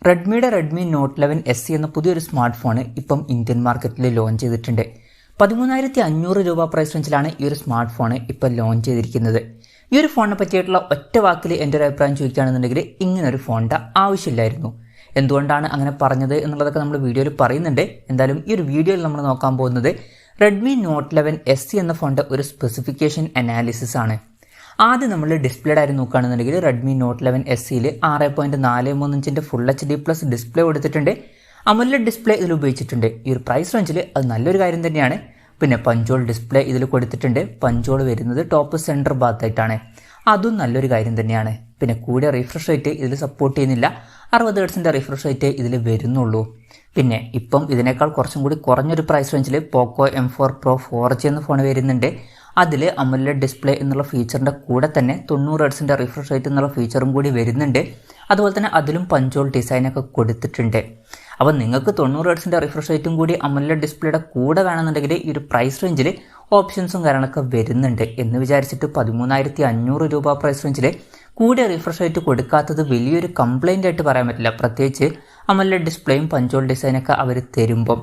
റെഡ്മിയുടെ Redmi not 11 SE എന്ന പുതിയൊരു smart phone ഇപ്പം ഇന്ത്യൻ മാർക്കറ്റിൽ ലോഞ്ച് ചെയ്തിട്ടുണ്ട്. 13,500 രൂപ പ്രൈസ് റേഞ്ചിലാണ് ഈ ഒരു സ്മാർട്ട് ഫോൺ ഇപ്പോൾ ലോഞ്ച് ചെയ്തിരിക്കുന്നത്. ഈ ഒരു ഫോണിനെ പറ്റിയിട്ടുള്ള ഒറ്റ വാക്കിൽ എൻ്റെ ഒരു അഭിപ്രായം ചോദിക്കുകയാണെന്നുണ്ടെങ്കിൽ ഇങ്ങനൊരു ഫോണിൻ്റെ ആവശ്യമില്ലായിരുന്നു. എന്തുകൊണ്ടാണ് അങ്ങനെ പറഞ്ഞത് എന്നുള്ളതൊക്കെ നമ്മൾ വീഡിയോയിൽ പറയുന്നുണ്ട്. എന്തായാലും ഈ ഒരു വീഡിയോയിൽ നമ്മൾ നോക്കാൻ പോകുന്നത് റെഡ്മി നോട്ട് 11 SE എന്ന ഫോണിൻ്റെ ഒരു സ്പെസിഫിക്കേഷൻ അനാലിസിസ് ആണ്. ആദ്യം നമ്മൾ ഡിസ്പ്ലേയുടെ കാര്യം നോക്കുകയാണെന്നുണ്ടെങ്കിൽ റെഡ്മി നോട്ട് 11 SEയിൽ 6.43 ഇഞ്ചിൻ്റെ ഫുൾ HD+ ഡിസ്പ്ലേ കൊടുത്തിട്ടുണ്ട്. അമോലെഡ് ഡിസ്പ്ലേ ഇതിൽ ഉപയോഗിച്ചിട്ടുണ്ട്. ഈ ഒരു പ്രൈസ് റേഞ്ചിൽ അത് നല്ലൊരു കാര്യം തന്നെയാണ്. പിന്നെ പഞ്ചോൾ ഡിസ്പ്ലേ ഇതിൽ കൊടുത്തിട്ടുണ്ട്. പഞ്ചോൾ വരുന്നത് ടോപ്പ് സെൻറ്റർ ഭാഗത്തായിട്ടാണ്. അതും നല്ലൊരു കാര്യം തന്നെയാണ്. പിന്നെ കൂടിയ റിഫ്രഷ് റേറ്റ് ഇതിൽ സപ്പോർട്ട് ചെയ്യുന്നില്ല. 60 Hz റിഫ്രഷ് റേറ്റ് ഇതിൽ വരുന്നുള്ളൂ. പിന്നെ ഇപ്പം ഇതിനേക്കാൾ കുറച്ചും കൂടി കുറഞ്ഞൊരു പ്രൈസ് റേഞ്ചിൽ പോക്കോ M4 Pro 4G എന്ന ഫോൺ വരുന്നുണ്ട്. അതിൽ അമോലെഡ് ഡിസ്പ്ലേ എന്നുള്ള ഫീച്ചറിൻ്റെ കൂടെ തന്നെ 90 Hz റിഫ്രഷ് റേറ്റ് എന്നുള്ള ഫീച്ചറും കൂടി വരുന്നുണ്ട്. അതുപോലെ തന്നെ അതിലും പഞ്ചോൾ ഡിസൈനൊക്കെ കൊടുത്തിട്ടുണ്ട്. അപ്പോൾ നിങ്ങൾക്ക് 90 Hz റിഫ്രഷ് റേറ്റും കൂടി അമോലെഡ് ഡിസ്പ്ലേയുടെ കൂടെ വേണമെന്നുണ്ടെങ്കിൽ ഈ ഒരു പ്രൈസ് റേഞ്ചിൽ ഓപ്ഷൻസും കാര്യങ്ങളൊക്കെ വരുന്നുണ്ട്. എന്ന് വിചാരിച്ചിട്ട് 13,500 രൂപ പ്രൈസ് റേഞ്ചിൽ കൂടിയ റിഫ്രഷ് റേറ്റ് കൊടുക്കാത്തത് വലിയൊരു കംപ്ലൈൻ്റ് ആയിട്ട് പറയാൻ പറ്റില്ല. പ്രത്യേകിച്ച് അമോലെഡ് ഡിസ്പ്ലേയും പഞ്ചോൾ ഡിസൈനൊക്കെ അവർ തരുമ്പം.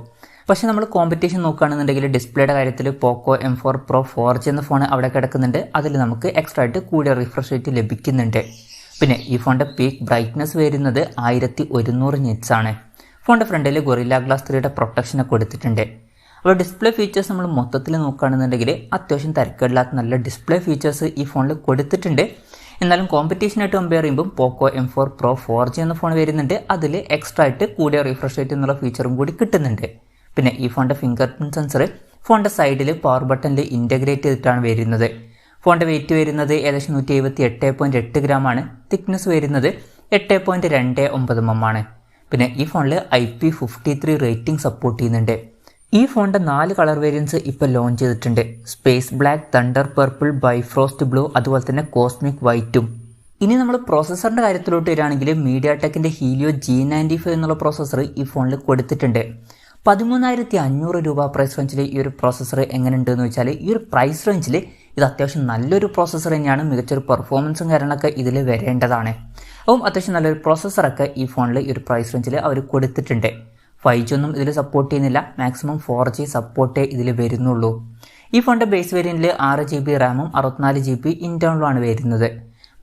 പക്ഷേ നമ്മൾ കോമ്പറ്റീഷൻ നോക്കുകയാണെന്നുണ്ടെങ്കിൽ ഡിസ്പ്ലേയുടെ കാര്യത്തിൽ പോക്കോ M4 Pro 4G എന്ന ഫോൺ അവിടെ കിടക്കുന്നുണ്ട്. അതിൽ നമുക്ക് എക്സ്ട്രാ ആയിട്ട് കൂടിയ റിഫ്രഷ് റേറ്റ് ലഭിക്കുന്നുണ്ട്. പിന്നെ ഈ ഫോണിൻ്റെ പീക്ക് ബ്രൈറ്റ്നസ് വരുന്നത് 1100 nits ആണ്. ഫോണിൻ്റെ ഫ്രണ്ടിൽ ഗൊറില്ല ഗ്ലാസ് 3യുടെ പ്രൊട്ടക്ഷനെ കൊടുത്തിട്ടുണ്ട്. അപ്പോൾ ഡിസ്പ്ലേ ഫീച്ചേഴ്സ് നമ്മൾ മൊത്തത്തിൽ നോക്കുകയാണെന്നുണ്ടെങ്കിൽ അത്യാവശ്യം തിരക്കേടില്ലാത്ത നല്ല ഡിസ്പ്ലേ ഫീച്ചേഴ്സ് ഈ ഫോണിൽ കൊടുത്തിട്ടുണ്ട്. എന്നാലും കോമ്പറ്റീഷനായിട്ട് കമ്പയർ ചെയ്യുമ്പോൾ പോക്കോ M4 Pro 4G എന്ന ഫോൺ വരുന്നുണ്ട്. അതിൽ എക്സ്ട്രാ ആയിട്ട് കൂടിയ റിഫ്രഷ് റേറ്റ് എന്നുള്ള ഫീച്ചറും കൂടി കിട്ടുന്നുണ്ട്. പിന്നെ ഈ ഫോണിൻ്റെ ഫിംഗർ പ്രിൻറ്റ് സെൻസർ ഫോണിൻ്റെ സൈഡിൽ പവർ ബട്ടണിൽ ഇൻ്റഗ്രേറ്റ് ചെയ്തിട്ടാണ് വരുന്നത്. ഫോണിൻ്റെ വെയിറ്റ് വരുന്നത് ഏകദേശം 178.8 ഗ്രാമാണ്. തിക്നെസ് വരുന്നത് 8.29 mm ആണ്. പിന്നെ ഈ ഫോണിൽ IP53 റേറ്റിംഗ് സപ്പോർട്ട് ചെയ്യുന്നുണ്ട്. ഈ ഫോണിൻ്റെ 4 കളർ വേരിയൻസ് ഇപ്പോൾ ലോഞ്ച് ചെയ്തിട്ടുണ്ട്. Space black, thunder purple, Bifrost blue, അതുപോലെ തന്നെ കോസ്മിക് വൈറ്റും. ഇനി നമ്മൾ പ്രോസസ്സറിൻ്റെ കാര്യത്തിലോട്ട് വരികയാണെങ്കിൽ മീഡിയാടെക്കിൻ്റെ ഹീലിയോ G95 എന്നുള്ള പ്രോസസ്സർ ഈ ഫോണിൽ കൊടുത്തിട്ടുണ്ട്. 13,500 രൂപ പ്രൈസ് റേഞ്ചിൽ ഈ ഒരു പ്രോസസ്സർ എങ്ങനെയുണ്ടെന്ന് വെച്ചാൽ ഈ ഒരു പ്രൈസ് റേഞ്ചിൽ ഇത് അത്യാവശ്യം നല്ലൊരു പ്രോസസ്സർ തന്നെയാണ്. മികച്ചൊരു പെർഫോമൻസും കാര്യങ്ങളൊക്കെ ഇതിൽ വരേണ്ടതാണ്. അപ്പം അത്യാവശ്യം നല്ലൊരു പ്രോസസ്സറൊക്കെ ഈ ഫോണിൽ ഈ ഒരു പ്രൈസ് റേഞ്ചിൽ അവർ കൊടുത്തിട്ടുണ്ട്. 5G ഒന്നും ഇതിൽ സപ്പോർട്ട് ചെയ്യുന്നില്ല. മാക്സിമം 4G സപ്പോർട്ടേ ഇതിൽ വരുന്നുള്ളൂ. ഈ ഫോണിൻ്റെ ബേസ് വേരിയൻറ്റിൽ 6GB റാമും 64GB ഇൻറ്റേർണലുമാണ് വരുന്നത്.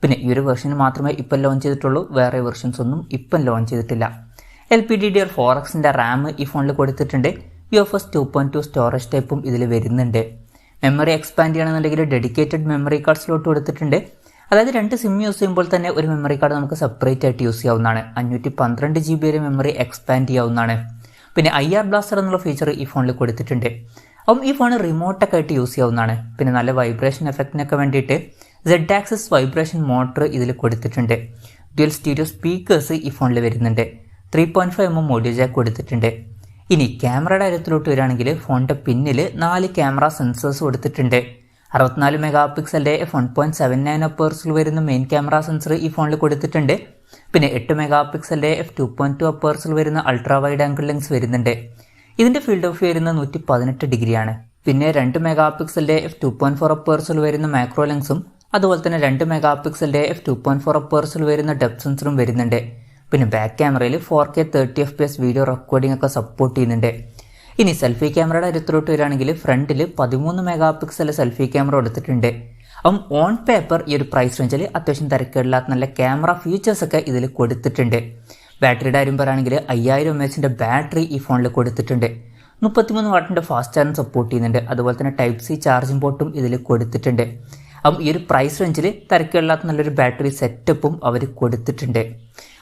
പിന്നെ ഈ ഒരു വെർഷൻ മാത്രമേ ഇപ്പം ലോഞ്ച് ചെയ്തിട്ടുള്ളൂ. വേറെ വെർഷൻസ് ഒന്നും ഇപ്പം ലോഞ്ച് ചെയ്തിട്ടില്ല. LPDDR4Xൻ്റെ റാം ഈ ഫോണിൽ കൊടുത്തിട്ടുണ്ട്. UFS 2.2 സ്റ്റോറേജ് ടൈപ്പും ഇതിൽ വരുന്നുണ്ട്. മെമ്മറി എക്സ്പാൻഡ് ചെയ്യണമെന്നുണ്ടെങ്കിൽ ഡെഡിക്കേറ്റഡ് മെമ്മറി കാർഡ് സ്ലോട്ട് കൊടുത്തിട്ടുണ്ട്. അതായത് 2 സിം യൂസ് ചെയ്യുമ്പോൾ തന്നെ ഒരു മെമ്മറി കാർഡ് നമുക്ക് സെപ്പറേറ്റ് ആയിട്ട് യൂസ് ചെയ്യാവുന്നതാണ്. 512GB വരെ മെമ്മറി എക്സ്പാൻഡ് ചെയ്യാവുന്നതാണ്. പിന്നെ IR ബ്ലാസ്റ്റർ എന്നുള്ള ഫീച്ചർ ഈ ഫോണിൽ കൊടുത്തിട്ടുണ്ട്. അപ്പം ഈ ഫോൺ റിമോട്ടൊക്കെ ആയിട്ട് യൂസ് ചെയ്യാവുന്നതാണ്. പിന്നെ നല്ല വൈബ്രേഷൻ എഫക്റ്റിനൊക്കെ വേണ്ടിയിട്ട് Z ആക്സിസ് വൈബ്രേഷൻ മോട്ടർ ഇതിൽ കൊടുത്തിട്ടുണ്ട്. ഡ്യുവൽ സ്റ്റീരിയോ സ്പീക്കേഴ്സ് ഈ ഫോണിൽ വരുന്നുണ്ട്. 3.5 mm ഓഡിയോ ജാക്ക് കൊടുത്തിട്ടുണ്ട്. ഇനി ക്യാമറയുടെ കാര്യത്തിലോട്ട് വരികയാണെങ്കിൽ ഫോണിൻ്റെ പിന്നിൽ 4 ക്യാമറ സെൻസേഴ്സ് കൊടുത്തിട്ടുണ്ട്. 64 MP f1.79 അപ്പേഴ്സിൽ വരുന്ന മെയിൻ ക്യാമറ സെൻസർ ഈ ഫോണിൽ കൊടുത്തിട്ടുണ്ട്. പിന്നെ 8 MP f2.2 അപ്പേഴ്സിൽ വരുന്ന അൾട്രാ വൈഡ് ആംഗിൾ ലെൻസ് വരുന്നുണ്ട്. ഇതിൻ്റെ ഫീൽഡ് ഓഫ് വ്യൂ വരുന്നത് 118 ഡിഗ്രിയാണ്. പിന്നെ 2 MP f2.4 അപ്പേഴ്സിൽ വരുന്ന മാക്രോ ലെൻസും അതുപോലെ തന്നെ 2 MP f2.4 അപ്പേഴ്സിൽ വരുന്ന ഡെപ്ത് സെൻസറും വരുന്നുണ്ട്. പിന്നെ ബാക്ക് ക്യാമറയിൽ 4K 30fps വീഡിയോ റെക്കോർഡിംഗ് ഒക്കെ സപ്പോർട്ട് ചെയ്യുന്നുണ്ട്. ഇനി സെൽഫി ക്യാമറയുടെ കാര്യത്തിലോട്ട് വരികയാണെങ്കിൽ ഫ്രണ്ടിൽ 13 MP സെൽഫി ക്യാമറ കൊടുത്തിട്ടുണ്ട്. അപ്പം ഓൺ പേപ്പർ ഈ ഒരു പ്രൈസ് റേഞ്ചിൽ അത്യാവശ്യം തിരക്കേടില്ലാത്ത നല്ല ക്യാമറ ഫീച്ചേഴ്സൊക്കെ ഇതിൽ കൊടുത്തിട്ടുണ്ട്. ബാറ്ററിയുടെ കാര്യം പറയുകയാണെങ്കിൽ 5000 mAh ബാറ്ററി ഈ ഫോണിൽ കൊടുത്തിട്ടുണ്ട്. 33 വാട്ടിൻ്റെ ഫാസ്റ്റ് ചാർജിങ് സപ്പോർട്ട് ചെയ്യുന്നുണ്ട്. അതുപോലെ തന്നെ Type-C ചാർജിംഗ് പോർട്ടും ഇതിൽ കൊടുത്തിട്ടുണ്ട്. അപ്പം ഈ ഒരു പ്രൈസ് റേഞ്ചിൽ തിരക്കേടില്ലാത്ത നല്ലൊരു ബാറ്ററി സെറ്റപ്പും അവർ കൊടുത്തിട്ടുണ്ട്.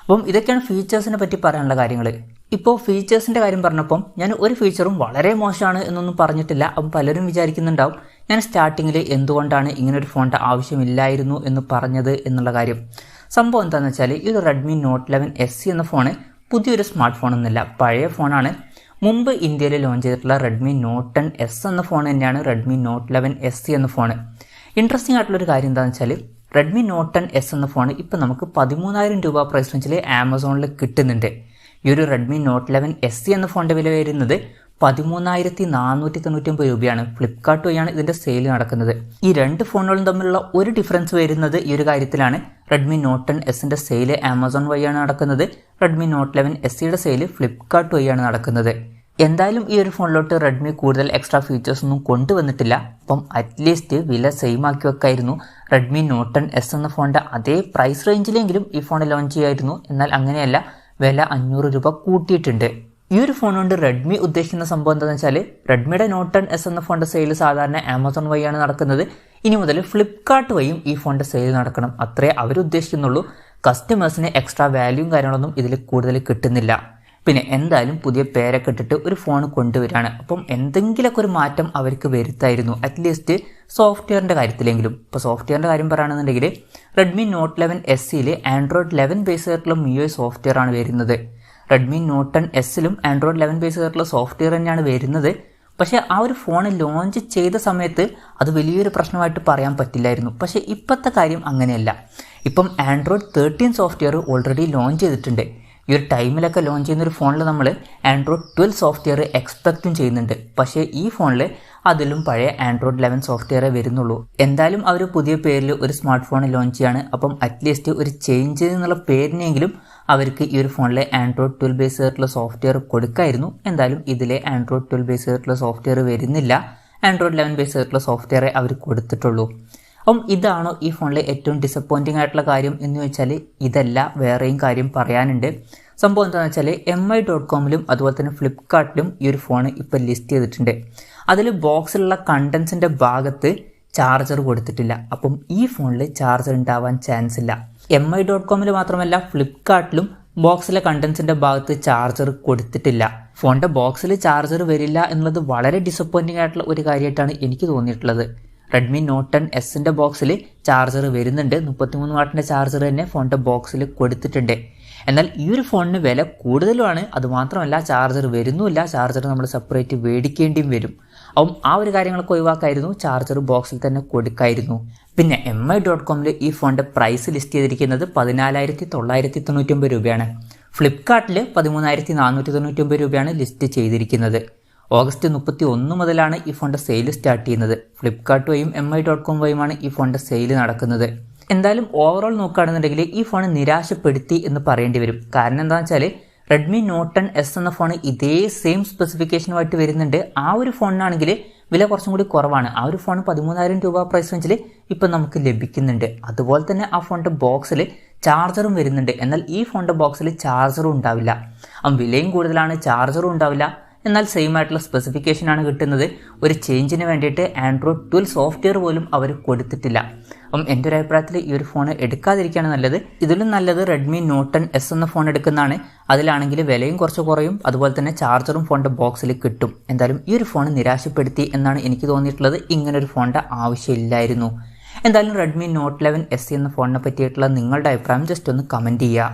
അപ്പം ഇതൊക്കെയാണ് ഫീച്ചേഴ്സിനെ പറ്റി പറയാനുള്ള കാര്യങ്ങൾ. ഇപ്പോൾ ഫീച്ചേഴ്സിൻ്റെ കാര്യം പറഞ്ഞപ്പം ഞാൻ ഒരു ഫീച്ചറും വളരെ മോശമാണ് എന്നൊന്നും പറഞ്ഞിട്ടില്ല. അപ്പം പലരും വിചാരിക്കുന്നുണ്ടാവും ഞാൻ സ്റ്റാർട്ടിങ്ങിൽ എന്തുകൊണ്ടാണ് ഇങ്ങനൊരു ഫോണിൻ്റെ ആവശ്യമില്ലായിരുന്നു എന്ന് പറഞ്ഞത് എന്നുള്ള കാര്യം. സംഭവം എന്താണെന്ന് വെച്ചാൽ ഈ ഒരു റെഡ്മി നോട്ട് 11 SE എന്ന ഫോണ് പുതിയൊരു സ്മാർട്ട് ഫോണൊന്നുമില്ല, പഴയ ഫോണാണ്. മുമ്പ് ഇന്ത്യയിൽ ലോഞ്ച് ചെയ്തിട്ടുള്ള റെഡ്മി നോട്ട് 10S എന്ന ഫോൺ തന്നെയാണ് റെഡ്മി നോട്ട് 11 SE എന്ന ഫോണ്. ഇൻട്രസ്റ്റിംഗ് ആയിട്ടുള്ളൊരു കാര്യം എന്താണെന്ന് വെച്ചാൽ റെഡ്മി നോട്ട് 10S എന്ന ഫോൺ ഇപ്പോൾ നമുക്ക് 13,000 രൂപ പ്രൈസ് റേഞ്ചിൽ ആമസോണിൽ കിട്ടുന്നുണ്ട്. ഈ ഒരു റെഡ്മി നോട്ട് 11 SE എന്ന ഫോണിൻ്റെ വില വരുന്നത് 13,499 രൂപയാണ്. ഫ്ലിപ്കാർട്ട് വഴിയാണ് ഇതിൻ്റെ സെയിൽ നടക്കുന്നത്. ഈ 2 ഫോണുകളും തമ്മിലുള്ള ഒരു ഡിഫറൻസ് വരുന്നത് ഈ ഒരു കാര്യത്തിലാണ്. റെഡ്മി നോട്ട് 10 എസിൻ്റെ സെയിൽ ആമസോൺ വഴിയാണ് നടക്കുന്നത്. റെഡ്മി നോട്ട് 11 എസ്സിയുടെ സെയിൽ ഫ്ലിപ്കാർട്ട് വഴിയാണ് നടക്കുന്നത്. എന്തായാലും ഈ ഒരു ഫോണിലോട്ട് റെഡ്മി കൂടുതൽ എക്സ്ട്രാ ഫീച്ചേഴ്സ് ഒന്നും കൊണ്ടുവന്നിട്ടില്ല. അപ്പം അറ്റ്ലീസ്റ്റ് വില സെയിം ആക്കി വെക്കായിരുന്നു. റെഡ്മി നോട്ട് 10 എസ് എന്ന ഫോണിൻ്റെ അതേ പ്രൈസ് റേഞ്ചിലെങ്കിലും ഈ ഫോൺ ലോഞ്ച് ചെയ്യായിരുന്നു. എന്നാൽ അങ്ങനെയല്ല, വില 500 രൂപ കൂട്ടിയിട്ടുണ്ട്. ഈ ഒരു ഫോൺ കൊണ്ട് റെഡ്മി ഉദ്ദേശിക്കുന്ന സംഭവം എന്താണെന്ന് വെച്ചാൽ, റെഡ്മിയുടെ നോട്ട് 10 എസ് എന്ന ഫോണിൻ്റെ സെയിൽ സാധാരണ ആമസോൺ വഴിയാണ് നടക്കുന്നത്. ഇനി മുതൽ ഫ്ലിപ്കാർട്ട് വഴിയും ഈ ഫോണിൻ്റെ സെയിൽ നടക്കണം, അത്രേ അവരുദ്ദേശിക്കുന്നുള്ളൂ. കസ്റ്റമേഴ്സിന് എക്സ്ട്രാ വാല്യൂയും കാര്യങ്ങളൊന്നും ഇതിൽ കൂടുതൽ കിട്ടുന്നില്ല. പിന്നെ എന്തായാലും പുതിയ പേരൊക്കെ ഇട്ടിട്ട് ഒരു ഫോൺ കൊണ്ടുവരികയാണ്. അപ്പം എന്തെങ്കിലുമൊക്കെ ഒരു മാറ്റം അവർക്ക് വരുത്തായിരുന്നു, അറ്റ്ലീസ്റ്റ് സോഫ്റ്റ്വെയറിൻ്റെ കാര്യത്തിലെങ്കിലും. ഇപ്പോൾ സോഫ്റ്റ്വെയറിൻ്റെ കാര്യം പറയുകയാണെന്നുണ്ടെങ്കിൽ റെഡ്മി നോട്ട് 11 എസ്സിൽ ആൻഡ്രോയിഡ് 11 ബേസ് ചെയ്തിട്ടുള്ള MIUI സോഫ്റ്റ്വെയർ ആണ് വരുന്നത്. റെഡ്മി നോട്ട് 10 എസ്സിലും ആൻഡ്രോയിഡ് 11 ബേസ് ചെയ്തിട്ടുള്ള സോഫ്റ്റ്വെയർ തന്നെയാണ് വരുന്നത്. പക്ഷേ ആ ഒരു ഫോൺ ലോഞ്ച് ചെയ്ത സമയത്ത് അത് വലിയൊരു പ്രശ്നമായിട്ട് പറയാൻ പറ്റില്ലായിരുന്നു. പക്ഷേ ഇപ്പോഴത്തെ കാര്യം അങ്ങനെയല്ല. ഇപ്പം ആൻഡ്രോയിഡ് 13 സോഫ്റ്റ്വെയർ ഓൾറെഡി ലോഞ്ച് ചെയ്തിട്ടുണ്ട്. ഈ ഒരു ടൈമിലൊക്കെ ലോഞ്ച് ചെയ്യുന്ന ഒരു ഫോണിൽ നമ്മൾ ആൻഡ്രോയിഡ് 12 സോഫ്റ്റ്വെയർ എക്സ്പെക്റ്റും ചെയ്യുന്നുണ്ട്. പക്ഷേ ഈ ഫോണിൽ അതിലും പഴയ ആൻഡ്രോയിഡ് 11 സോഫ്റ്റ്വെയറേ വരുന്നുള്ളൂ. എന്തായാലും അവർ പുതിയ പേരിൽ ഒരു സ്മാർട്ട് ഫോൺ ലോഞ്ച് ചെയ്യാണ്. അപ്പം അറ്റ്ലീസ്റ്റ് ഒരു ചേഞ്ച് എന്നുള്ള പേരിനെങ്കിലും അവർക്ക് ഈ ഒരു ഫോണിലെ ആൻഡ്രോയിഡ് 12 ബേസ് ചെയ്തിട്ടുള്ള സോഫ്റ്റ്വെയർ കൊടുക്കായിരുന്നു. എന്തായാലും ഇതിലെ ആൻഡ്രോയിഡ് 12 ബേസ് ചെയ്തിട്ടുള്ള സോഫ്റ്റ്വെയർ വരുന്നില്ല. ആൻഡ്രോയിഡ് 11 ബേസ് ചെയ്തിട്ടുള്ള സോഫ്റ്റ്വെയറെ അവർ കൊടുത്തിട്ടുള്ളൂ. അപ്പം ഇതാണോ ഈ ഫോണിലെ ഏറ്റവും ഡിസപ്പോയിൻറ്റിംഗ് ആയിട്ടുള്ള കാര്യം എന്ന് വെച്ചാൽ ഇതല്ല, വേറെയും കാര്യം പറയാനുണ്ട്. സംഭവം എന്താണെന്ന് വെച്ചാൽ mi.com-ലും അതുപോലെ തന്നെ ഫ്ലിപ്കാർട്ടിലും ഈ ഒരു ഫോൺ ഇപ്പോൾ ലിസ്റ്റ് ചെയ്തിട്ടുണ്ട്. അതിൽ ബോക്സിലുള്ള കണ്ടൻസിൻ്റെ ഭാഗത്ത് ചാർജർ കൊടുത്തിട്ടില്ല. അപ്പം ഈ ഫോണിൽ ചാർജർ ഉണ്ടാവാൻ ചാൻസ് ഇല്ല. mi.com-ൽ മാത്രമല്ല ഫ്ലിപ്കാർട്ടിലും ബോക്സിലെ കണ്ടൻസിൻ്റെ ഭാഗത്ത് ചാർജർ കൊടുത്തിട്ടില്ല. ഫോണിൻ്റെ ബോക്സിൽ ചാർജർ വരില്ല എന്നുള്ളത് വളരെ ഡിസപ്പോയിൻറ്റിംഗ് ആയിട്ടുള്ള ഒരു കാര്യമായിട്ടാണ് എനിക്ക് തോന്നിയിട്ടുള്ളത്. റെഡ്മി നോട്ട് 10 എസിൻ്റെ ബോക്സിൽ ചാർജർ വരുന്നുണ്ട്. 33 വാട്ടിൻ്റെ ചാർജർ തന്നെ ഫോണിൻ്റെ ബോക്സിൽ കൊടുത്തിട്ടുണ്ട്. എന്നാൽ ഈ ഒരു ഫോണിന് വില കൂടുതലുമാണ്. അതുമാത്രമല്ല ചാർജർ വരുന്നുമില്ല. ചാർജർ നമ്മൾ സെപ്പറേറ്റ് മേടിക്കേണ്ടിയും വരും. അപ്പം ആ ഒരു കാര്യങ്ങളൊക്കെ ഒഴിവാക്കായിരുന്നു, ചാർജർ ബോക്സിൽ തന്നെ കൊടുക്കായിരുന്നു. പിന്നെ mi.com-ൽ ഈ ഫോണിൻ്റെ പ്രൈസ് ലിസ്റ്റ് ചെയ്തിരിക്കുന്നത് 14,999 രൂപയാണ്. ഫ്ലിപ്കാർട്ടിൽ 13,499 രൂപയാണ് ലിസ്റ്റ് ചെയ്തിരിക്കുന്നത്. ഓഗസ്റ്റ് 31 മുതലാണ് ഈ ഫോണിൻ്റെ സെയിൽ സ്റ്റാർട്ട് ചെയ്യുന്നത്. ഫ്ലിപ്കാർട്ട് വഴിയും mi.com വഴിയുമാണ് ഈ ഫോണിൻ്റെ സെയിൽ നടക്കുന്നത്. എന്തായാലും ഓവറോൾ നോക്കുകയാണെന്നുണ്ടെങ്കിൽ ഈ ഫോൺ നിരാശപ്പെടുത്തി എന്ന് പറയേണ്ടി വരും. കാരണം എന്താണെന്ന് വെച്ചാൽ റെഡ്മി നോട്ട് 10 എസ് എന്ന ഫോൺ ഇതേ സെയിം സ്പെസിഫിക്കേഷനുമായിട്ട് വരുന്നുണ്ട്. ആ ഒരു ഫോണിനാണെങ്കിൽ വില കുറച്ചും കൂടി കുറവാണ്. ആ ഒരു ഫോൺ 13,000 രൂപ പ്രൈസ് റേഞ്ചിൽ ഇപ്പം നമുക്ക് ലഭിക്കുന്നുണ്ട്. അതുപോലെ തന്നെ ആ ഫോണിൻ്റെ ബോക്സിൽ ചാർജറും വരുന്നുണ്ട്. എന്നാൽ ഈ ഫോണിൻ്റെ ബോക്സിൽ ചാർജറും ഉണ്ടാവില്ല. വിലയും കൂടുതലാണ്, ചാർജറും ഉണ്ടാവില്ല. എന്നാൽ സെയിം ആയിട്ടുള്ള സ്പെസിഫിക്കേഷനാണ് കിട്ടുന്നത്. ഒരു ചേഞ്ചിന് വേണ്ടിയിട്ട് ആൻഡ്രോയിഡ് 12 സോഫ്റ്റ്വെയർ പോലും അവർ കൊടുത്തിട്ടില്ല. അപ്പം എൻ്റെ ഒരു അഭിപ്രായത്തിൽ ഈ ഒരു ഫോൺ എടുക്കാതിരിക്കുകയാണ് നല്ലത്. ഇതിലും നല്ലത് റെഡ്മി നോട്ട് 10 എസ് എന്ന ഫോൺ എടുക്കുന്നതാണ്. അതിലാണെങ്കിൽ വിലയും കുറച്ച് കുറയും, അതുപോലെ തന്നെ ചാർജറും ഫോണിൻ്റെ ബോക്സിൽ കിട്ടും. എന്തായാലും ഈ ഒരു ഫോൺ നിരാശപ്പെടുത്തി എന്നാണ് എനിക്ക് തോന്നിയിട്ടുള്ളത്. ഇങ്ങനൊരു ഫോണിൻ്റെ ആവശ്യമില്ലായിരുന്നു. എന്തായാലും റെഡ്മി നോട്ട് 11 എസ് എന്ന ഫോണിനെ പറ്റിയിട്ടുള്ള നിങ്ങളുടെ അഭിപ്രായം ജസ്റ്റ് ഒന്ന് കമൻറ്റ് ചെയ്യുക.